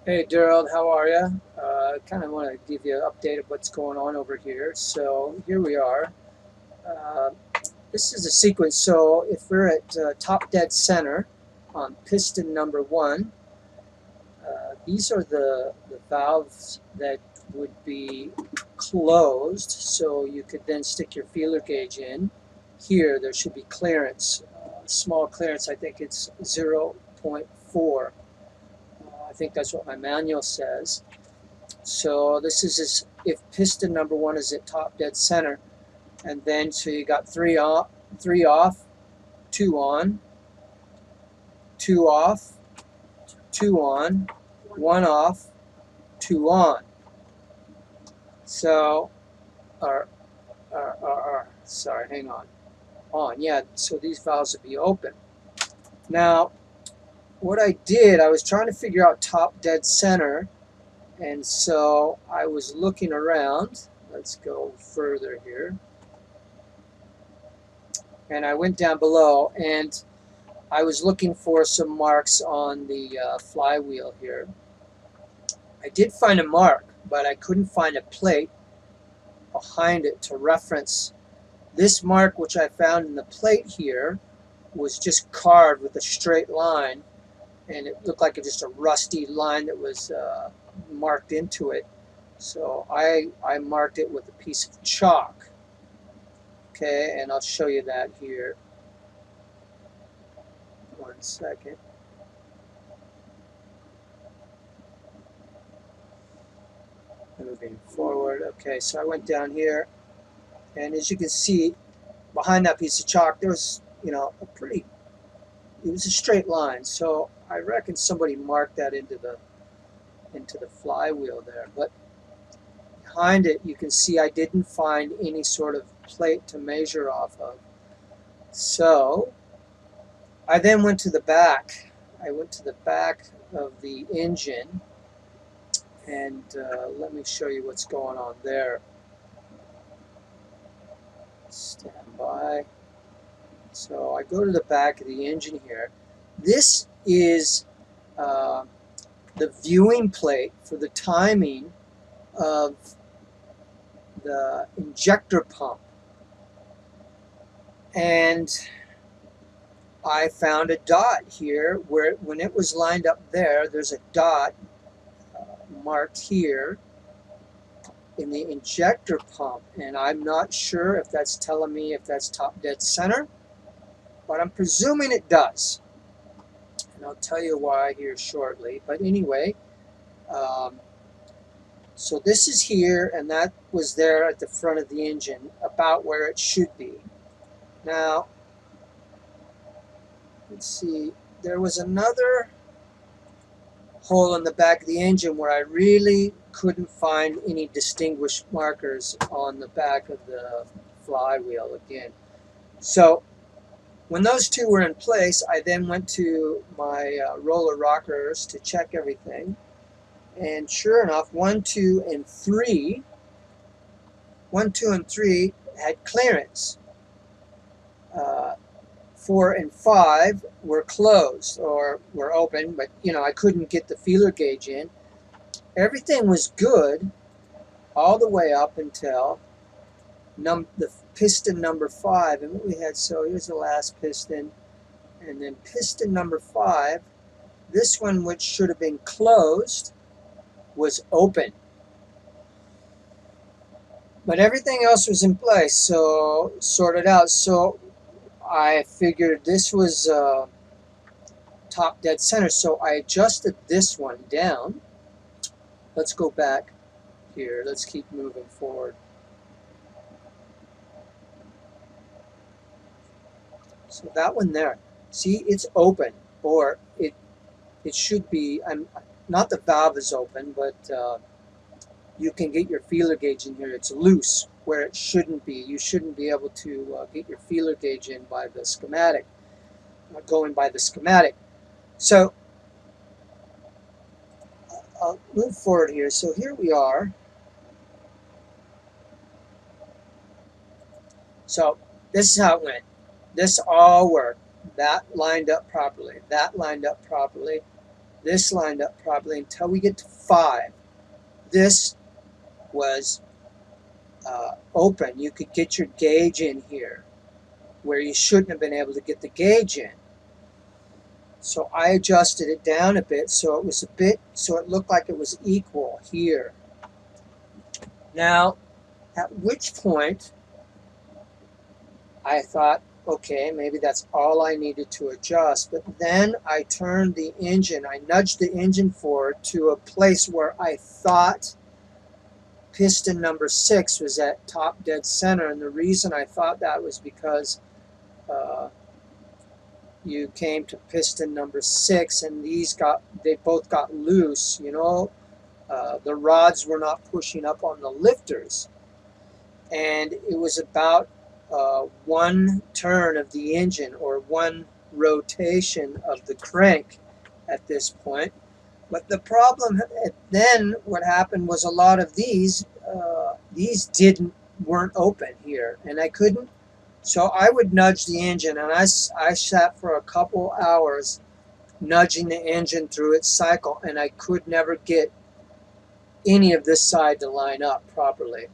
Hey Darald, how are you? Kind of want to give you an update of what's going on over here. So here we are. Uh, this is a sequence. So if we're at top dead center on piston number one, these are the valves that would be closed. So you could then stick your feeler gauge in. Here there should be clearance, small clearance. I think it's 0.4. I think that's what my manual says. So this is if piston number one is at top dead center, and then so you got three off, two on, two off, two on, one off, two on. So, sorry, hang on, yeah. So these valves would be open. Now, what I did, I was trying to figure out top dead center, and so I was looking around. Let's go further here. And I went down below and I was looking for some marks on the flywheel here. I did find a mark, but I couldn't find a plate behind it to reference. This mark, which I found in the plate here, was just carved with a straight line, and it looked like just a rusty line that was marked into it. So I marked it with a piece of chalk. Okay, and I'll show you that here. One second. Moving forward. Okay, so I went down here, and as you can see, behind that piece of chalk, there was, it was a straight line. So I reckon somebody marked that into the flywheel there. But behind it, you can see I didn't find any sort of plate to measure off of. So I then went to the back. I went to the back of the engine, and let me show you what's going on there. Stand by. So I go to the back of the engine here. This is uh, the viewing plate for the timing of the injector pump. And I found a dot here where when it was lined up there, there's a dot marked here in the injector pump. And I'm not sure if that's telling me if that's top dead center, but I'm presuming it does. And I'll tell you why here shortly. But anyway, so this is here, and that was there at the front of the engine, about where it should be. Now, let's see, there was another hole in the back of the engine where I really couldn't find any distinguished markers on the back of the flywheel again. So when those two were in place, I then went to my roller rockers to check everything. And sure enough, 1, 2, and 3 had clearance. 4 and 5 were closed or were open, but I couldn't get the feeler gauge in. Everything was good all the way up until the piston number 5. And what we had, so here's the last piston, and then piston number 5, this one, which should have been closed, was open. But everything else was in place, so sorted out. So I figured this was top dead center, so I adjusted this one down. Let's go back here. Let's keep moving forward. So that one there, see, it's open, or it should be. Not the valve is open, but you can get your feeler gauge in here. It's loose where it shouldn't be. You shouldn't be able to get your feeler gauge in by the schematic, going by the schematic. So I'll move forward here. So here we are. So this is how it went. This all worked. That lined up properly. That lined up properly. this lined up properly until we get to 5. This was open. You could get your gauge in here where you shouldn't have been able to get the gauge in. So I adjusted it down a bit so it looked like it was equal here. Now, at which point I thought, okay, maybe that's all I needed to adjust. But then I turned the engine, I nudged the engine forward to a place where I thought piston number 6 was at top dead center. And the reason I thought that was because you came to piston number 6 and they both got loose, you know. The rods were not pushing up on the lifters. And it was about one turn of the engine or one rotation of the crank at this point. But the problem then, what happened was a lot of these weren't open here, and I couldn't. So I would nudge the engine, and I sat for a couple hours nudging the engine through its cycle, and I could never get any of this side to line up properly.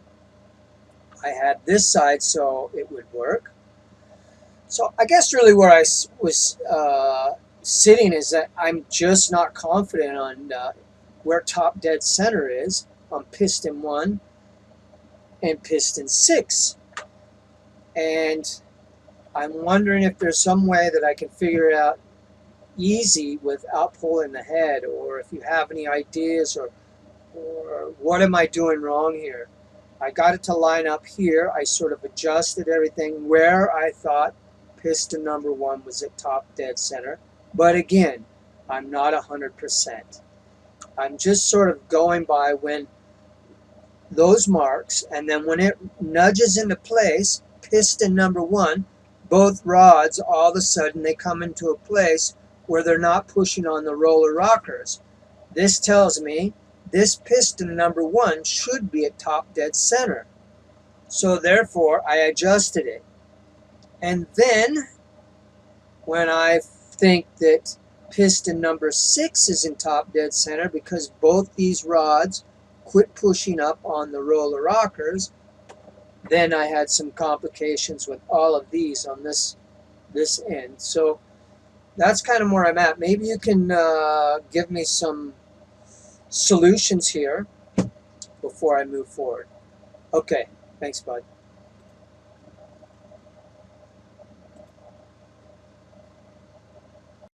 I had this side so it would work. So I guess really where I was sitting is that I'm just not confident on where top dead center is on piston 1 and piston 6. And I'm wondering if there's some way that I can figure it out easy without pulling the head, or if you have any ideas, or what am I doing wrong here. I got it to line up here. I sort of adjusted everything where I thought piston number 1 was at top dead center. But again, I'm not 100%. I'm just sort of going by when those marks, and then when it nudges into place, piston number 1, both rods, all of a sudden they come into a place where they're not pushing on the roller rockers. This tells me this piston number 1 should be at top dead center. So therefore, I adjusted it. And then, when I think that piston number 6 is in top dead center because both these rods quit pushing up on the roller rockers, then I had some complications with all of these on this end. So that's kind of where I'm at. Maybe you can give me some solutions here before I move forward. Okay, thanks, bud.